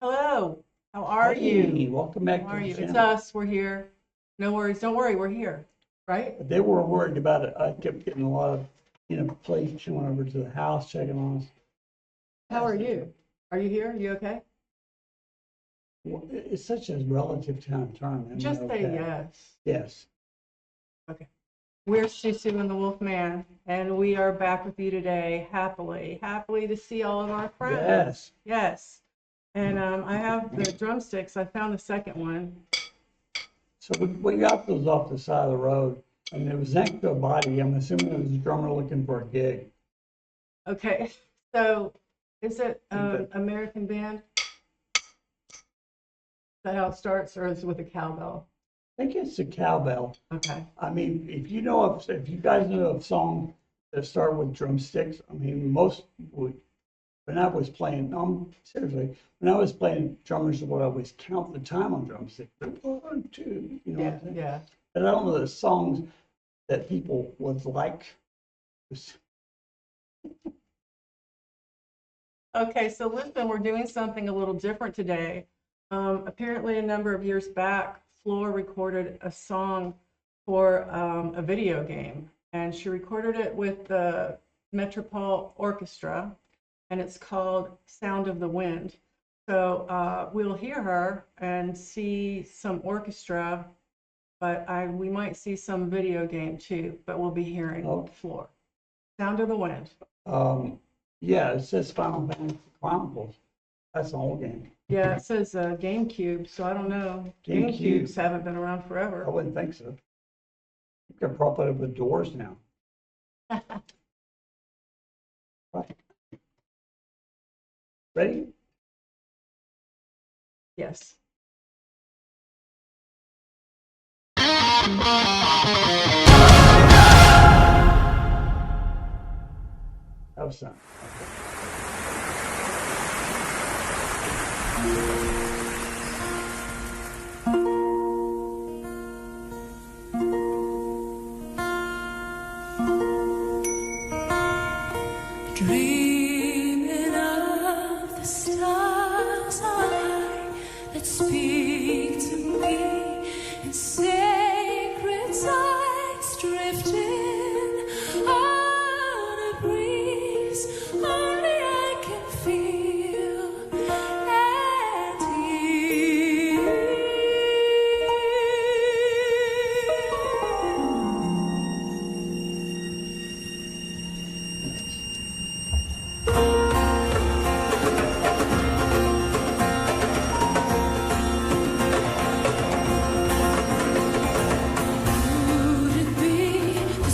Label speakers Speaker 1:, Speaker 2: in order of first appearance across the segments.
Speaker 1: Hello. How are you?
Speaker 2: Welcome back
Speaker 1: How
Speaker 2: to
Speaker 1: are
Speaker 2: the
Speaker 1: you? It's
Speaker 2: channel.
Speaker 1: us. We're here. No worries. Don't worry. We're here. Right?
Speaker 2: They were worried about it. I kept getting a lot of, plates coming over to the house, checking on us.
Speaker 1: How are you? Are you here? You okay?
Speaker 2: Well, it's such a relative time term. Am I
Speaker 1: Just say
Speaker 2: okay?
Speaker 1: yes.
Speaker 2: Yes.
Speaker 1: Okay. We're SueSue and the Wolfman, and we are back with you today, happily to see all of our friends.
Speaker 2: Yes.
Speaker 1: Yes. And I have the drumsticks. I found the second one.
Speaker 2: So we got those off the side of the road, and it was next to a body. I'm assuming it was a drummer looking for a gig.
Speaker 1: Okay. So is it American band? Is that how it starts, or is it with a cowbell?
Speaker 2: I think it's a cowbell.
Speaker 1: Okay.
Speaker 2: I mean, if you guys know of songs that start with drumsticks, I mean, most would. When I was playing, seriously, when I was playing drummers, would always count the time on drumstick. 1, 2, you know what I'm saying?
Speaker 1: Yeah.
Speaker 2: But I don't know the songs that people would like.
Speaker 1: Okay, so listen, we're doing something a little different today. Apparently, a number of years back, Floor recorded a song for a video game, and she recorded it with the Metropole Orchestra, and it's called Sound of the Wind. So we'll hear her and see some orchestra, but we might see some video game too, but we'll be hearing Floor. Sound of the Wind.
Speaker 2: Yeah, it says Final Fantasy Chronicles. That's the whole game.
Speaker 1: Yeah, it says GameCube, so I don't know. GameCubes haven't been around forever.
Speaker 2: I wouldn't think so. You can prop it up with doors now. Right. Ready?
Speaker 1: Yes.
Speaker 2: That was fun.
Speaker 3: Dreaming of the stars on high that speak to me in sacred silence, drifting on a breeze only I can feel and hear. Would it be the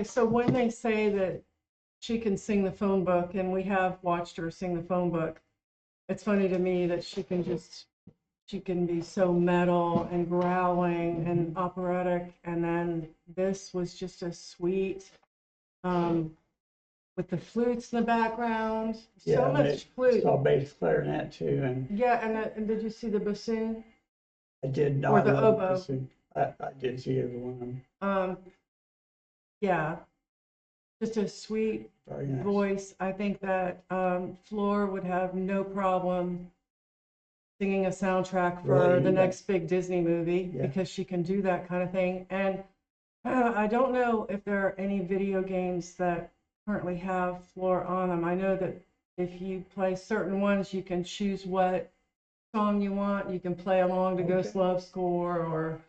Speaker 1: Okay, so when they say that she can sing the phone book, and we have watched her sing the phone book, it's funny to me that she can be so metal and growling and operatic, and then this was just a sweet, with the flutes in the background,
Speaker 2: Yeah,
Speaker 1: so
Speaker 2: and
Speaker 1: much flute.
Speaker 2: saw bass clarinet too, and
Speaker 1: Yeah, and did you see the bassoon
Speaker 2: I did not.
Speaker 1: or the
Speaker 2: love
Speaker 1: oboe?
Speaker 2: bassoon. I did see every one of them.
Speaker 1: Yeah, just a sweet
Speaker 2: Very nice.
Speaker 1: voice. I think that Floor would have no problem singing a soundtrack for
Speaker 2: Really,
Speaker 1: the
Speaker 2: yeah.
Speaker 1: next big Disney movie
Speaker 2: Yeah.
Speaker 1: because she can do that kind of thing. And I don't know if there are any video games that currently have Floor on them. I know that if you play certain ones, you can choose what song you want. You can play along to Ghost
Speaker 2: Okay.
Speaker 1: Love Score or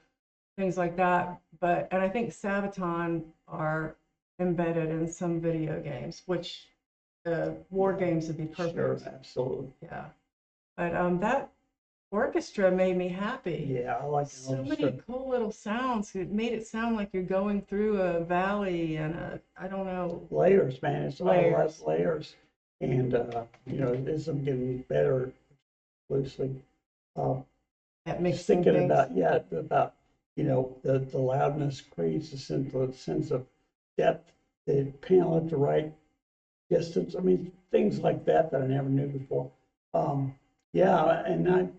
Speaker 1: things like that. And I think Sabaton are embedded in some video games, which war games would be perfect.
Speaker 2: Sure, absolutely.
Speaker 1: Yeah. But that orchestra made me happy.
Speaker 2: Yeah, I like
Speaker 1: So
Speaker 2: the
Speaker 1: many
Speaker 2: orchestra.
Speaker 1: cool little sounds. It made it sound like you're going through a valley and I don't know.
Speaker 2: Layers, man. It's a lot
Speaker 1: Layers.
Speaker 2: of layers, and you know, it's getting better loosely.
Speaker 1: That
Speaker 2: Just
Speaker 1: mixing
Speaker 2: thinking
Speaker 1: things.
Speaker 2: about you know the loudness creates a sense of depth. The panel at the right distance. I mean, things like that I never knew before. Yeah, and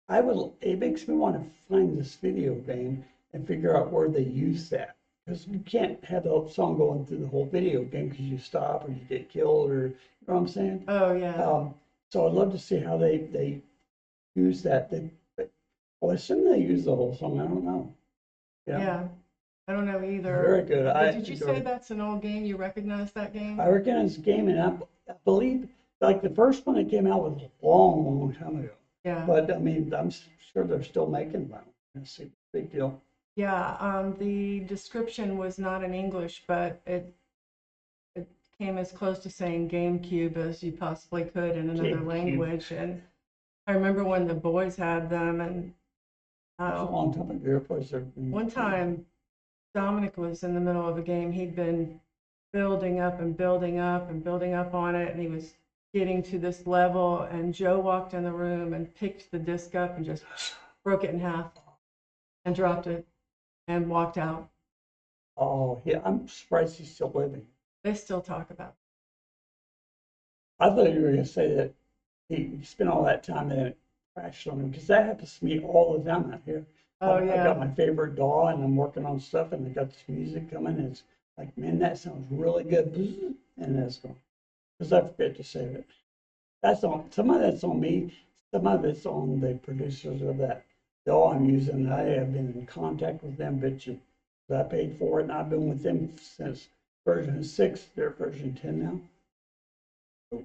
Speaker 2: I would. It makes me want to find this video game and figure out where they use that, because you can't have the whole song going through the whole video game because you stop or you get killed, or you know what I'm saying.
Speaker 1: Oh, yeah.
Speaker 2: So I'd love to see how they use that. Well, I assume they use the whole song. I don't know.
Speaker 1: Yeah. I don't know either.
Speaker 2: Very good.
Speaker 1: But did you
Speaker 2: enjoyed
Speaker 1: say
Speaker 2: it.
Speaker 1: that's an old game? You recognize that game?
Speaker 2: I recognize the game, and I believe like the first one that came out was a long, long time ago.
Speaker 1: Yeah.
Speaker 2: But I mean, I'm sure they're still making them. It's a big deal.
Speaker 1: Yeah. The description was not in English, but it came as close to saying GameCube as you possibly could in another
Speaker 2: GameCube.
Speaker 1: language. And I remember when the boys had them, and
Speaker 2: It was a long time ago. Of course,
Speaker 1: one time Dominic was in the middle of a game. He'd been building up and building up and building up on it, and he was getting to this level, and Joe walked in the room and picked the disc up and just broke it in half and dropped it and walked out.
Speaker 2: Oh, yeah, I'm surprised he's still living.
Speaker 1: They still talk about
Speaker 2: I thought you were going to say that he spent all that time and then it crashed on him, because that happens to me all the time out here.
Speaker 1: Oh,
Speaker 2: I
Speaker 1: yeah.
Speaker 2: got my favorite DAW and I'm working on stuff and I got this music coming and it's like, man, that sounds really good. And then it's gone. Because I forget to save it. That's on, some of that's on me, some of it's on the producers of that DAW I'm using. I have been in contact with them, but I paid for it and I've been with them since version 6, they're version 10 now.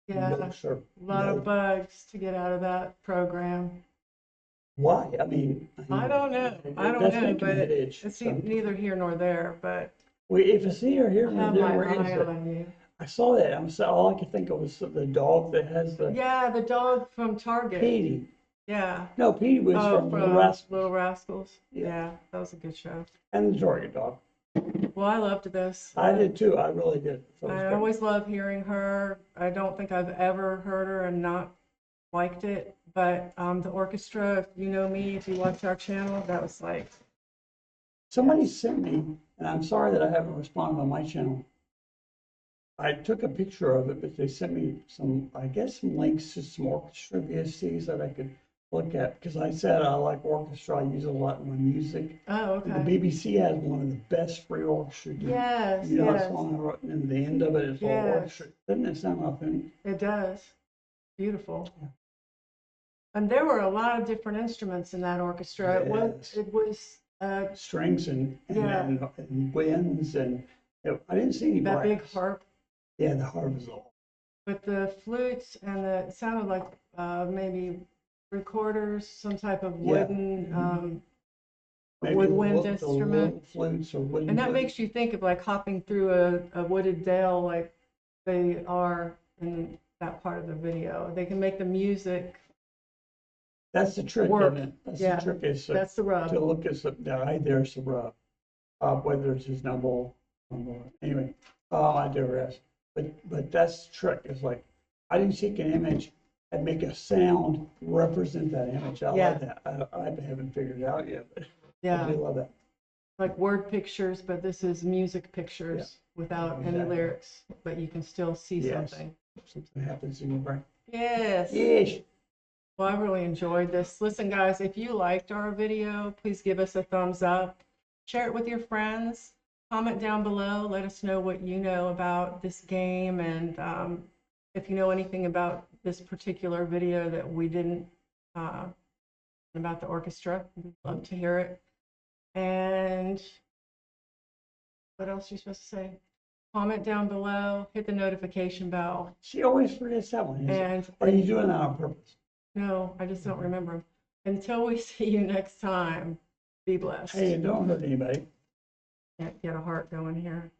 Speaker 1: Yeah,
Speaker 2: No, sir.
Speaker 1: a lot
Speaker 2: No.
Speaker 1: of bugs to get out of that program.
Speaker 2: Why? I mean,
Speaker 1: I don't know. I don't
Speaker 2: that's
Speaker 1: know,
Speaker 2: making
Speaker 1: but
Speaker 2: it itch.
Speaker 1: it's
Speaker 2: So,
Speaker 1: neither here nor there. But
Speaker 2: well, if it's here,
Speaker 1: I
Speaker 2: here,
Speaker 1: have
Speaker 2: there,
Speaker 1: my
Speaker 2: where is
Speaker 1: eye
Speaker 2: it?
Speaker 1: on you.
Speaker 2: I saw that. All I could think of was the dog that has the
Speaker 1: Yeah, the dog from Target.
Speaker 2: Petey.
Speaker 1: Yeah.
Speaker 2: No, Petey was
Speaker 1: Oh,
Speaker 2: from Little Rascals
Speaker 1: Little Rascals.
Speaker 2: Yeah.
Speaker 1: Yeah, that was a good show.
Speaker 2: and the Target dog.
Speaker 1: Well, I loved this.
Speaker 2: I did too. I really did. So it was
Speaker 1: I
Speaker 2: great.
Speaker 1: always love hearing her. I don't think I've ever heard her and not liked it. But the orchestra, if you know me, if you watch our channel, that was like,
Speaker 2: Somebody sent me, and I'm sorry that I haven't responded on my channel. I took a picture of it, but they sent me some, I guess, some links to some orchestra VSTs that I could look at, because I said I like orchestra. I use it a lot in my music.
Speaker 1: oh,
Speaker 2: The
Speaker 1: okay.
Speaker 2: BBC has one of the best free orchestra.
Speaker 1: Yes,
Speaker 2: You know,
Speaker 1: yes.
Speaker 2: a song I wrote, and the end of it is all
Speaker 1: Yes.
Speaker 2: orchestra. Doesn't it sound authentic?
Speaker 1: It does. Beautiful.
Speaker 2: Yeah.
Speaker 1: And there were a lot of different instruments in that orchestra.
Speaker 2: Yes.
Speaker 1: It was
Speaker 2: Strings and
Speaker 1: Yeah.
Speaker 2: and winds and I didn't see any
Speaker 1: that big
Speaker 2: brass.
Speaker 1: harp,
Speaker 2: Yeah, the harp is all.
Speaker 1: but the flutes and it sounded like maybe recorders, some type of
Speaker 2: Yeah.
Speaker 1: wooden
Speaker 2: Maybe
Speaker 1: woodwind
Speaker 2: the
Speaker 1: instrument.
Speaker 2: little flutes or wooden.
Speaker 1: And that
Speaker 2: flutes.
Speaker 1: makes you think of like hopping through a wooded dale like they are in that part of the video. They can make the music.
Speaker 2: That's the trick,
Speaker 1: work.
Speaker 2: isn't it? That's
Speaker 1: Yeah,
Speaker 2: the trick is
Speaker 1: That's the rub.
Speaker 2: to look at the there's the rub. Whether it's his noble Anyway, I digress. But that's the trick. It's like, I didn't take an image and make a sound represent that image. I
Speaker 1: Yeah.
Speaker 2: love that. I haven't figured it out yet, but I
Speaker 1: Yeah,
Speaker 2: do love that.
Speaker 1: like word pictures, but this is music pictures without any
Speaker 2: Exactly.
Speaker 1: lyrics, but you can still see
Speaker 2: Yes.
Speaker 1: something.
Speaker 2: Something happens in your brain.
Speaker 1: Yes.
Speaker 2: Yes.
Speaker 1: Well, I really enjoyed this. Listen, guys, if you liked our video, please give us a thumbs up. Share it with your friends. Comment down below. Let us know what you know about this game, and if you know anything about this particular video that we didn't, about the orchestra. We'd love to hear it. And what else are you supposed to say? Comment down below, hit the notification bell.
Speaker 2: She always forgets that one.
Speaker 1: And
Speaker 2: Are you doing that on purpose?
Speaker 1: no, I just don't remember 'em. Until we see you next time, be blessed.
Speaker 2: Hey, don't hurt anybody.
Speaker 1: Can't get a heart going here.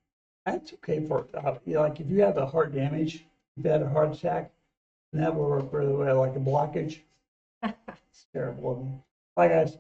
Speaker 2: That's okay for, like, if you have a heart damage, if you had a heart attack, and that will work really well, like a blockage. It's terrible. Bye, guys.